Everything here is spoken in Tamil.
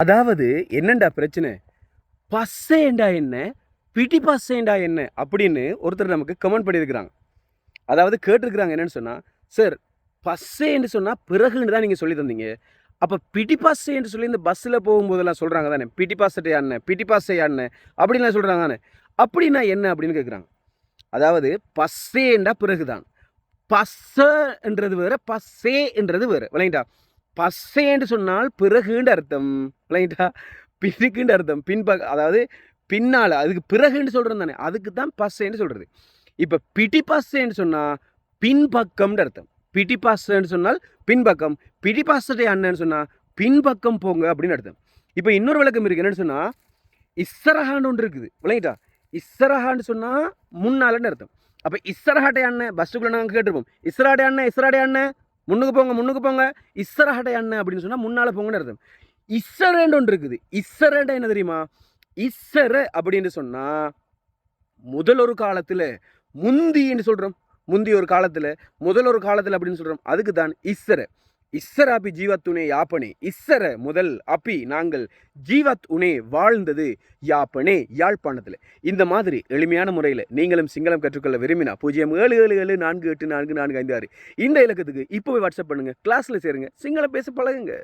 அதாவது என்னண்டா பிரச்சனை, பஸ்ஸேண்டா என்ன, பிடி பஸ்ஸேண்டா என்ன அப்படின்னு ஒருத்தர் நமக்கு கமெண்ட் பண்ணியிருக்கிறாங்க. அதாவது கேட்டிருக்கிறாங்க என்னன்னு சொன்னால், சார் பஸ்ஸேன்னு சொன்னால் பிறகுன்னு தான் நீங்கள் சொல்லி தந்தீங்க. அப்போ பிடி பாஸ்ன்னு சொல்லி இந்த பஸ்ஸில் போகும்போதெல்லாம் சொல்கிறாங்க தானே, பிடி பாஸ்ட்டை யாருன்னு, பிடி பாஸ்ஸை யாருன்னு அப்படின்லாம் சொல்கிறாங்க தானே. அப்படின்னா என்ன அப்படின்னு கேட்குறாங்க. அதாவது பஸ்ஸேண்டா பிறகுதான், பஸ்ஸன்றது வேறு, பஸ்ஸே என்றது வேறு. விளையாண்டா பஸ்ஸேன்னு சொன்னால் பிறகுன்னு அர்த்தம். விளையாண்டா பின்னுக்குன்னு அர்த்தம். அதாவது பின்னால், அதுக்கு பிறகுன்னு சொல்கிறது தானே, அதுக்கு தான் பஸ்ஸேன்னு சொல்கிறது. இப்போ பிடி பஸ்ஸேன்னு சொன்னால் பின்பக்கம்னு அர்த்தம். பிடி பாஸ்ன்னு சொன்னால் பின்பக்கம், பிடி பாஸ்டே அண்ணன்னு சொன்னால் பின்பக்கம் போங்க அப்படின்னு அர்த்தம். இப்போ இன்னொரு விளக்கம் இருக்குது. என்னன்னு சொன்னால் இஸ்ஸரஹான்னு ஒன்று இருக்குது. விளங்கிட்டா, இஸ்ஸரஹான்னு சொன்னால் முன்னாலன்னு அர்த்தம். அப்போ இஸ்ஸரஹாட்டை அண்ணன் பஸ்ஸுக்குள்ளே நாங்கள் கேட்டிருப்போம், இஸ்ராடே அண்ணன், இஸ்ராடே அண்ணன், முன்னுக்கு போங்க முன்னுக்கு போங்க, இஸ்ஸரஹாட்டை அண்ணன் அப்படின்னு சொன்னால் முன்னால் போங்கன்னு அர்த்தம். இஸ்ஸரேண்டு ஒன்று இருக்குது. இஸ்ஸரேண்டா என்ன தெரியுமா, இஸ்ஸர அப்படின்னு சொன்னால் முதல் ஒரு காலத்தில் முந்தின்னு சொல்கிறோம், முந்தி ஒரு காலத்தில், முதல் ஒரு காலத்தில் அப்படின்னு சொல்கிறோம். அதுக்கு தான் இஸ்ஸர. இஸ்ஸர அப்பி ஜீவத் உனே யாப்பனே, இஸ்ஸர முதல் அப்பி நாங்கள் ஜீவத் உனே வாழ்ந்தது யாப்பனே யாழ்ப்பாணத்தில். இந்த மாதிரி எளிமையான முறையில் நீங்களும் சிங்களம் கற்றுக்கொள்ள விரும்பினா 0777484445 இந்த இலக்கத்துக்கு இப்போவே வாட்ஸ்அப் பண்ணுங்கள், கிளாஸில் சேருங்க, சிங்களம் பேச பழகுங்க.